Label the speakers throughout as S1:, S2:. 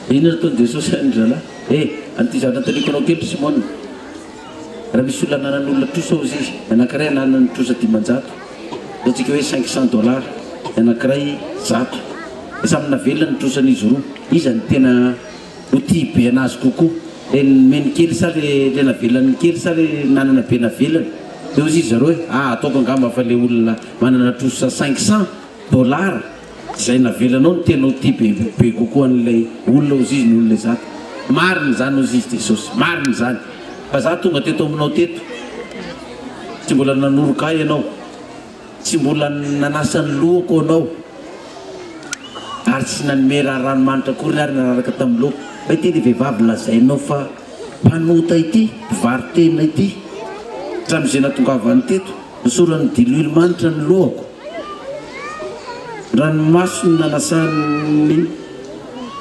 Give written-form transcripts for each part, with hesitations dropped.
S1: ino nataony Jesosy zalahy anty zanatanikonao kely Simone raha misy olona nanan'olona trosa ao izy anankiray nanany trosa 500 atsika hoe $500 anankiray 100 samy navelona ny trosan'izy roa izy ny tena ho tia be anazy kokoa meny kely sa le navelany kely sa le nanana be navelany dia ozy izy zareo hoe ataoko angamba fa le olona manana trosa $500 zay navelanao no tena ho tia be kokoa an'ilay olona ozy izy ny olona zaka mariny zany ozy izy Jesosy mariny zany fa za tonga teto aminao teto tsy mbola nanoroka ianao tsy mbola nanasany lohako anao ary tsy nanome raha ranomanitra akory ary nararaka tamin'ny loko fa ity dia vehivavy lazainao fa mpanota ity mpivaritena ity sam'izay natongavany teto nisorany diloilo manitra ny lohako ranomasony nanasany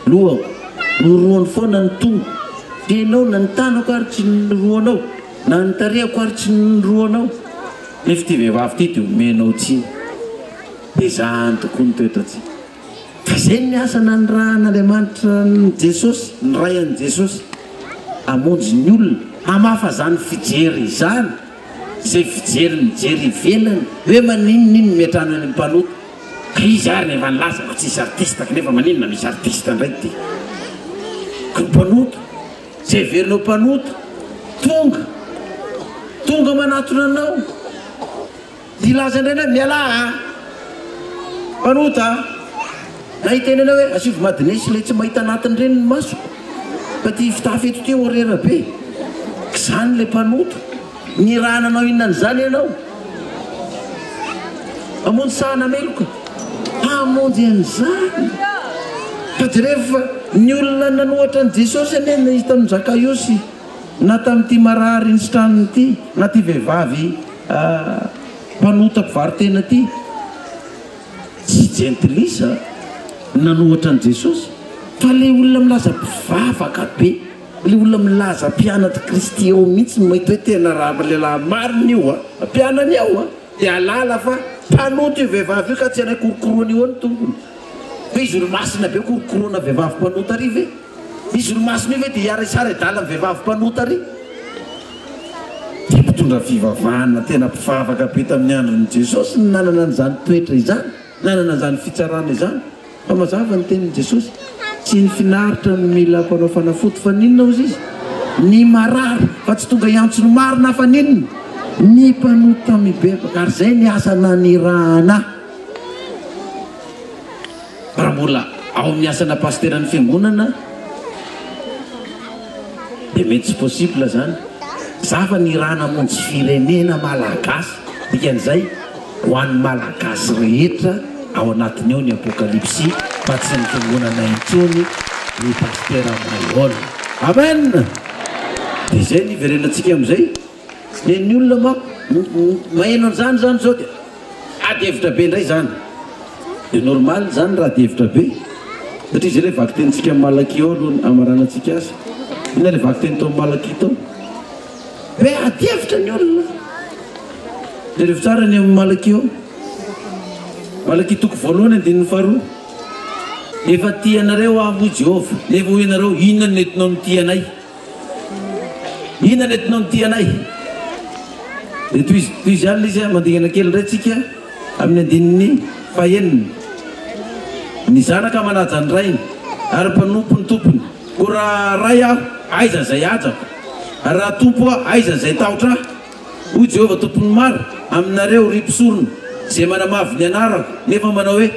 S1: lohako noroany foana ny tonga tenao na ny tanako ary tsy nyroanao na ny tarehako ary tsy nyroanao nefa ty vehivavy ty dia omenao tsiny dia zany tokony toetra tsy fa zay ny asana ny rahan'Andriamanitra ny Jesosy ny ray an'i Jesosy amonjy ny olona hamafa zany fijery izany zay fijery mijery ivelany hoe maninonino miatrano any mpanota ka izy ary nefa nilaza fa tsisy artiste nefa maninona misy artiste ndray ty ka mpanota zay verinao mpanota tonga manatona anao dia laza indray hoe miala mpanota na hitenana hoe asivy madinesy ilay tsy mahita anatiny ireny ny masoko fa ty fitafy eto ty orera be zany le mpanota ny raha nanao inonan'izany ianao amonjy sahana meloka amonjy an'izany fa dia rehefa ny olona nanohatra ny Jesosy ane na izy tamin'ny Zakaiosy na tamin'ity marary ny sitraniny ity na ty vehivavy mpanota mpivaritena ty tsy gentilisa nanohatra ny Jesosy fa le olona milaza mpivavaka be le olona milaza mpianatra Kristy ao mihitsy mahita hoe tena raha lehilahy marina io mpianany ao dia alala fa mpanota io vehivavy io ka tsy anay korokoroana io any tompony fa izy olo masina be korokoroana vehivavy mpanota ary ve izy olo masina io ve dia hiara sara idala ny vehivavy mpanota ary dia mpitondra fivavahana tena mpivavaka be tamin'ny andron'i Jesosy ny nanana an'izany toetra izany nanana an'izany fitsarana izany fa mazava ny tenin'i Jesosy tsy ny finaritra no mila mpanao fanafody fa ninona ozy izy ny marary fa tsy tonga iantso ny marina fa ninona ny mpanota mibebaka ary zay ny asana ny rahana raha mbola ao amin'ny asana pasteran'ny fiangonana dia mety tsy possible zany za fa ny rahana monjy firenena malagasy dikan'izay ho an'ny malagasy rehetra ao anatiny ao ny apokalipsy fa tsy ny fiangonana intsony ny pastera Maïol amen dia zay ny iverenantsika amin'izay ny olona mako maheno an'izany zany zao dia ady hevitra be indray zany dia normal zany raha ady hevitra be satria zay le vaky tenintsika amin'ny Malakio aloha amaranantsika azy ina le vaky teny tao amin'ny Malakio tao hoe ady hevitra ny olona dia rehefa tsara ny amin'ny Malakio Malakio toko voalohany andininy faharoa efa tianareo aho Jehova nefa hoe nareo inona ny entinao ny tianay inona ny entinao ny tianay dia toy izy ihany izy mandingana kely indray tsika amin'ny andininy fahaenina ny zanaka manaja ny rainy ary mpanompo ny tompony ko raha ray aho aiza zay ajako ary raha tompo aho aiza zay tahotra aho hoy Jehova tompony maro aminareo ripisorona zay manamavy ny anarako nefa manao hoe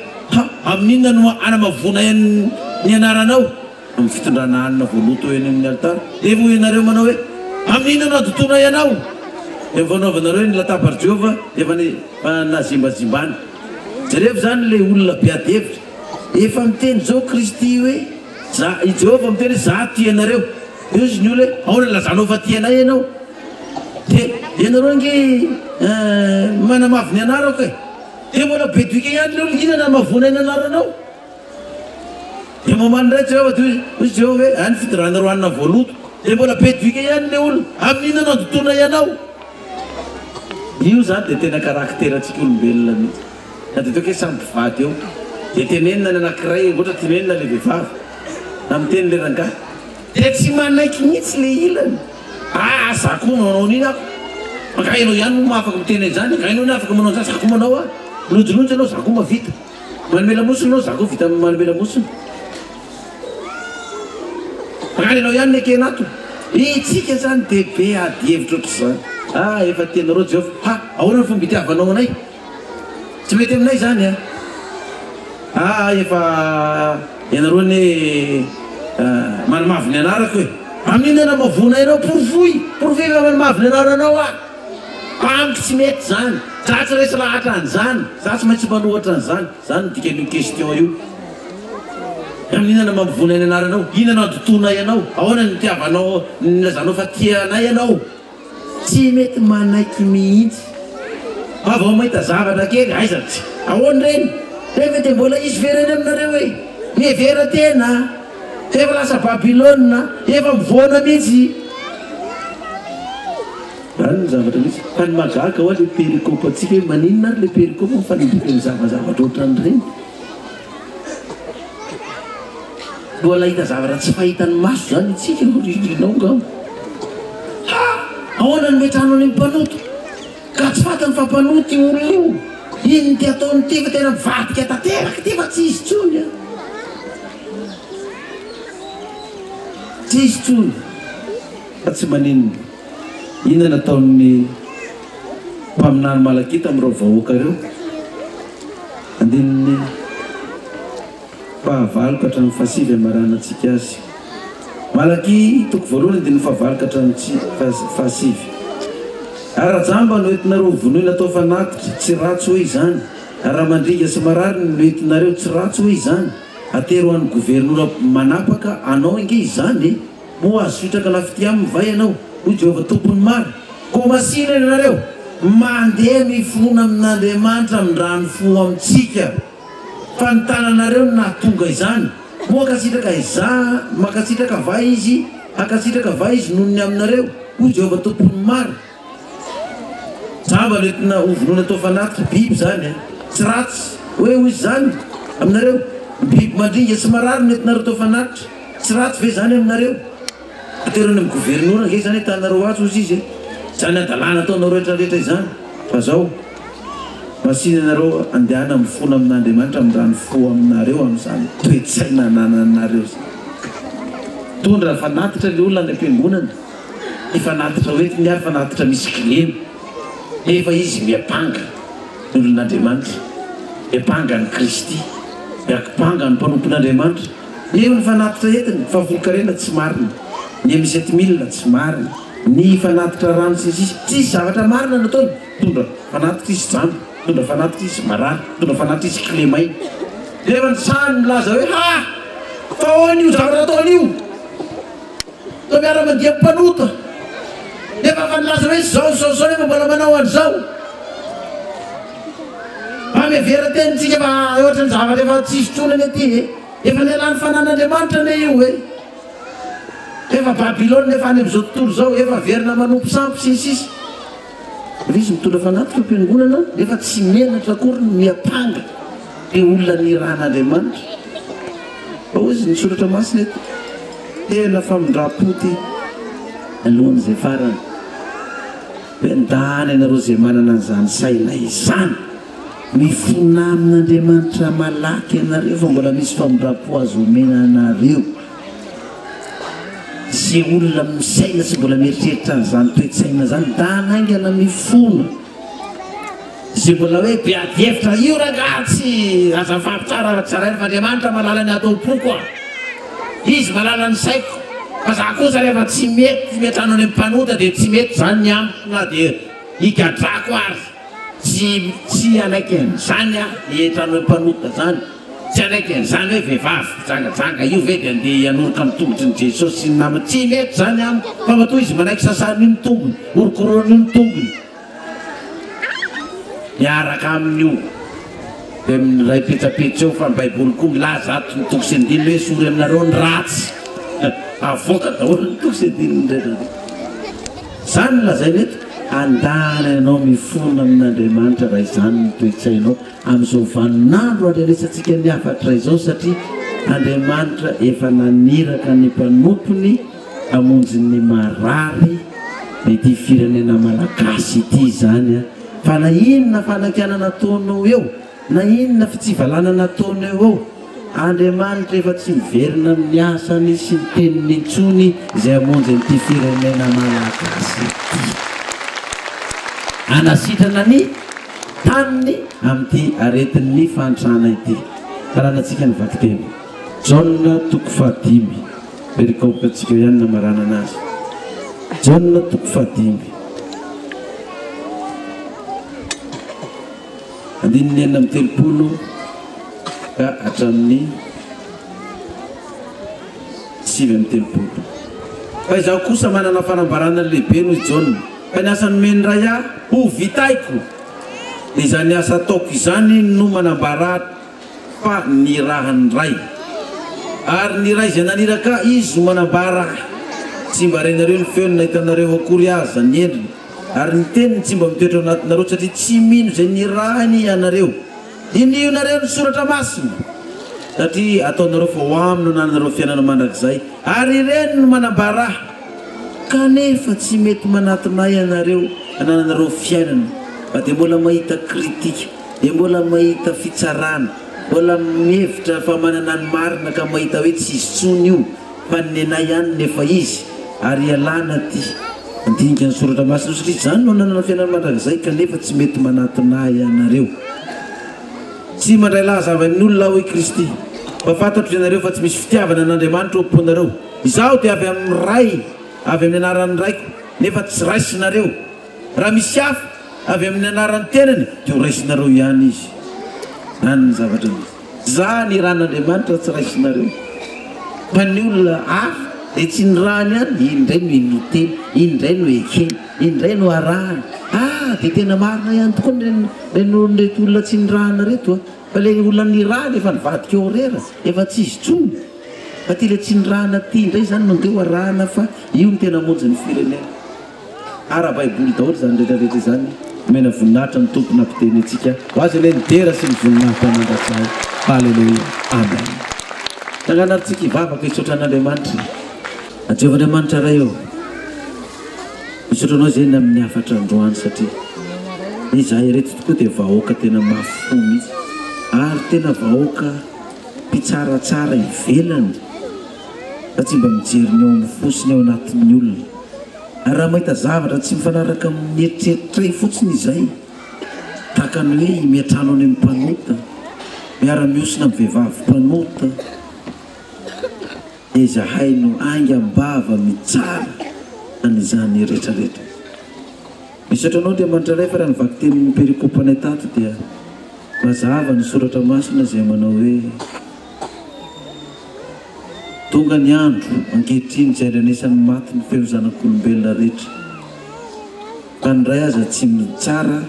S1: amin'inona no anamavona ny anaranao amin'ny fitondrana hanina voaloto eny amin'ny altara nefa hoy ianareo manao hoe amin'inona no adotona ianao dia mifanaovanareo ny latabary Jehova efa nazimbazimbany zareo zany le olona be ady hevitra efa miteny zao Kristy hoe i Jehova miteny hoe za tianareo izy ny olo hoe aona lazanao fa tianay ianao dia ianareo nge manamavy ny anarako dia mbola bedoika ihany le olo inona namavona ny anaranao dia mamany ndray Jehova dia Jehova hoe any fitondrana hanina voaloto dia mbola bedoika ihany le olo amin'inona no adotona ianao io zany dia tena karakteratsika olombelona mihitsy na dia toaka hoe samy mpivady eo dia tenenina ny anankiray ohatra tenenina le vehivavy am'teny le ranga dia tsy manaiky mihitsy le ilany zako manao nina maka ianao ihany no afaka miteny an'izany ka ianao ny afaka manao an'izany zako manao a lonjolonjy anao zako mavita manome lamosiny anao zako vita manome lamosiny makany ianao ihany neke anato itsika zany dia be adihevitra ohatr'izany efa tenareo Jehova ahoana ny fomba itiavanao anay tsy mety aminay zany efa ianareo ny manomavy ny anarako hoe amin'inana mavona ianao pourvoy fa manomavy ny anaranao amiko tsy mety zany za tsy resy lahatra an'izany za tsy maintsy manohatra an'izany zany dikan'io question io amin'inana mamivona ny anaranao inana adotonay ianao ahoana ny tiavanao nilazanao fa tianay ianao tsy mety manaiky mihitsy avao mahita zavatra kely aizatra ahoany reny rehefa dia mbola isy vereny aminareo hoe mihevera tena efa lasa Babilôna efa mivoana mihitsy zany ny zavatra mihitsy fa ny magaka hoa le perikôpy atsika hoe maninona ary le perikôpy mifanindrika ny zavazavatra ohatrany reny mbola hita zavatra tsy fahitany maso zany itsika rinao ngao ahoana ny metrano any mpanoto ka tsy fatany fa mpanoty olona io iny ty ataony ty fa tena mivadika tanteraka ty fa tsy izy tsony tsy izy tsony fa tsy maninona ina nataon'ny mpaminany malakita amin'ireo vahoaka reo andininy fahavaloko hatramin'ny fahasivy amarana antsika azy malaky toko voalohany andininy fahavaloko hatramin'ny fahasivy ara-jamba no entinareo vonoina atao fanatitra tsy ratsy hoe izany ara-mandriga sy marary no entinareo tsy ratsy hoe izany atero an'ny gouvernoura manapaka anao inge izany mo azo fitraka lafity amin'ny vai anao hoy Jehova tompony maro ko masina ianareo mandeha mifona amin'Andriamanitra amin'ny rano fo amintsika fa ny tananareo nahatonga izany mo makasitraka vai izy noho ny aminareo hoy Jehova tompony maro zamba nentina ovonoina atao fanatitra biby zany tsy ratsy hoe hoy zany aminareo biby mandringa sy marary nentinareo atao fanatitra tsy ratsy ve zany aminareo aterony amin'ny gouvernoura nge zany tanareo azy ozy izy zany adalàna ataonao rehetrarehetra izany fa zao masina anareo andehana mifona amin'Andriamanitra amin'ny rano fo aminareo amin'izany toetsaina nananareo tondra fanatitra le olona any am-piangonana ny fanatitra hoetiny ary fanatitra misy kilemy efa izy miapanga ny olon'Andriamanitra miapanga ny Kristy miakipanga ny mpanompon'Andriamanitra eo ny fanatitra entiny fa volkarena tsy marina ny M7000 tsy marina ny fanatitra rano tsisy zavatra marina nataony tondra fanatitra izy jambo tondra fanatitra izy marary tondra fanatitra izy kilemay rehefa ny sany milaza hoe fa hoan'io zavatra ataon'io to miara-mandia mpanota nefa fa nilaza hoe zao nefa mbola manao an'izao amevera tenitsika fa ohatra ny zavatra efa tsisy tronany aty efa nialany fanan'Andriamanitra ne io efa Babilôna nefa any amin'izao tontolo zao efa verina manompo sampy sisisy izy mitondra fanatitra am-piangonana nefa tsy menatra akory ny miapanga le olona ny ran'Andriamanitra fa ozy ny soratra masina eto tena famindram-poty alohan'izay farany endany ianareo zay manana an'izany saina izany mifona amin'Andriamanitra malaky ianareo fa mbola misy famindram-po azo omena anareo sy olona misaina sy mbola mieritreritra n'izany toetsaina zany danaingana mifona zay mbola hoe be adihevitra io ragatsy azavavy tsara tsarainy fa Andriamanitra malala ny atao-poko izy malala ny saiko fa za kosa rehefa tsy mety metrano any mpanota dia tsy mety zany ny amiko na dia higadrako ary tsy anaiky an'izany etrano mpanota zany tsy anaiky an'izany hoe vehivavy jangajanga io ve dia andeha hianoroka amin'ny tongotry ny Jesosy sy ny namany tsy mety zany amiko fa matoa izy manaiky sasany ny tongony orokorony ny tongony miaraka amin'io dia amin'ny ray petsapetsy eo fa ny baiboly koa milaza ato ny toko sy andininy hoe sory aminareo ny ratsy avoaka daholo ny toko sy andininy ndraiky zany lazainy eto andana ianao mifona amin'Andriamanitra raha izany ny toetsainao amin'izao vaninandro andreletsantsika ny afatra izao satria Andriamanitra efa naniraka ny mpanompony amonjy ny marary mety firenena malagasy ity zany a. Fa na inona fanakana nataonao eo, na inona fitsivalana nataonao eo, Andriamanitra efa tsy miverina amin'ny asany sy ny teniny intsony izay amonjy nyity firenena malagasy ity. Anasitrana ny taniny amin'ity aretin'ny fantrana ity. Karanantsika ny vakiteny Jauna 5:5 perikopy atsika ihany namarana anazy. Jauna 5:5 andininy enina amby 30 ka hatramin'ny 7:30. Fa izaho kosa manana fanambarana lehibe noho Jauna, fa ny asany meny ray aho ho vitaiko dia izany asa ataoko izany no manambara fa ny rahany ray, ary ny ray izay naniraka izy no manambara tsy mba renareo ny feony na hitanareo akory aza ny endriny, ary ny teniny tsy mba mitoetra ao anatinareo satria tsy mino izay ny rahany ianareo. Inio nareo ny soratra masina satria ataonareo fa ho aminy no nanareo fiainana mandrakizay, ary ireny no manambara kanefa tsy mety manatonay ianareo ananareo fiainana, fa dia mbola mahita kritika, dia mbola mahita fitsarana, mbola mihevitra fa manana ny marina ka mahita hoe tsy izy tsony io fa ny anay ihany nefa izy, ary ialana ty andinika ny soratra masina satria izany no nanana fiainana mandrakizay kanefa tsy mety manatonay ianareo. Tsy mandray lazava amin'ny olona hoe Kristy, fa fantatro ianareo fa tsy misy fitiavana n'Andriamanitra ao am-ponareo. Izaho dia avy amin'ny ray, avy amin'ny anaran'ny raiko, nefa tsy raisinareo. Raha misy hafa avy amin'ny anaran'ny tenany dia ho raisinareo ihany izy. Zany ny zavatra misy. Za ny ran'Andriamanitra tsy raisinareo. Fa ny olona hafa dia tsy ny rany ihany, indray no inoteny, indray no ekeny, indray no arahany. Dia tena marina ihany tokoa nreto olona tsy ny rahana reto, fa le olona ny rahana efa nivadika eo rera, efa tsy izy tsony. Fa ty le tsy ny rahana ty indray zany no ndreo arahana, fa io ny tena monjy ny firenena. Ara-baiboly daholo zany rehetrarehetra zany, mena voninahitra ny tompona ampiteny antsika ho azy le nidera sy ny voninahitra mandrakizay. Halleluia, amen. Tanganaritsika ivavaka hisotra an'Andriamanitra, Jehovah-Andriamanitra ray eo, misotranao zay ny amin'ny afatra androany satria izahay reto tokoa dia vahoaka tena mafy mihitsy, ary tena vahoaka mpitsaratsara ivelany, fa tsy mba mijeriny eo amin'ny fosiny ao anatin'ny olona. Ary raha mahita zavatra tsy mifanaraka amin'ny eritreritray fotsiny izay, tahaka ny hoe miatrano any amin'ny mpanota, miara-miosina amin'ny vehivavy mpanota, izahay no aingam-bava mitsara an'izany rehetrarehetra. Misotranao Andriamanitra ray fa raha nivaky tenin'ny perikopany tato dia mazava ny soratra masina izay manao hoe tonga ny andro ankehitriny izay anesan'ny maty ny feo zanak'olombelona rehetra, fa ny ray aza tsy mitsara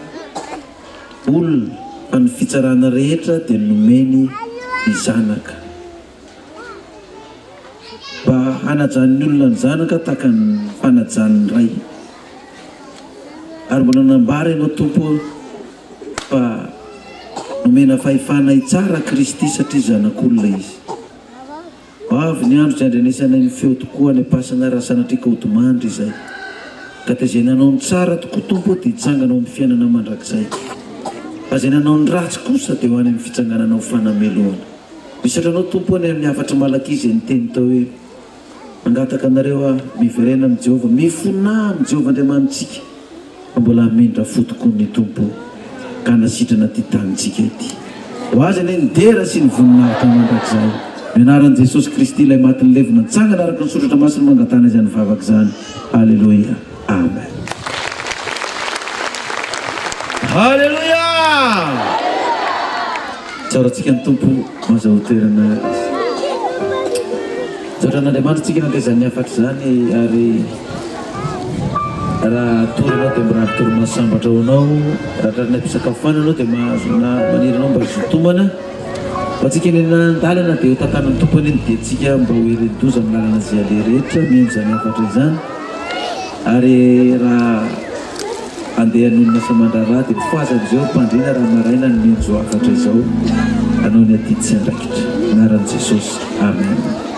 S1: olona, fa ny fitsarana rehetra dia nomeny ny zanaka, mba hanajan'ny olona ny zanaka tahaka ny fanajan'ny ray. Ary mbola nanambara ianao Tompo fa nomena fahefana hitsara Kristy satria zanak'olona izy. Avy ny andro izay andrenesana ny feo tokoa any am-pasana raha sanatrika ho tomandry izay, ka izay nanao ny tsara tokoa Tompo dia hitsanganao amin'ny fiainana mandrakizay, fa izay nanao ny ratsy kosa dia ho any amin'ny fitsangananao fanameloana. Misotranao Tompo any amin'ny afatra malakizy ny teny tao hoe mangataka anareo miverena amin'ny Jehovah, mifona amin'ny Jehovah Andriamanitsika, mbola hamindra fotoko ny Tompo ka nasitrana ty tanitsika ity. Ho azy ane ny dera sy ny voninahitra mandrakizay. Anaran'i Jesosy Kristy ilay maty ny levina nitsangana araka ny soratra masina mangatana izany vavaka izany. Halleluia, amen. Halleluia! Tsaorantsika ny Tompo mazao toerana tsoran'Andriamanitra tsika nandrezan'ny afatra zany, ary raha toranao dia miraha torona sambatra honao, raha trarina mpisakafoana anao dia mahazona maniranao mba zotomana, fa tsika ny nandalana dia ho tantanan'ny tompony iny dia tsika mba ho herentoza amin'ny lalana izay ale rehetra mienjany afatra izany. Ary raha andeha an'olona samandraraha dia mifoazana izao mpandrina raha maraina ny mienjo afatra izao anao ny atity sy andraikitra. anaran'i jesosy amen.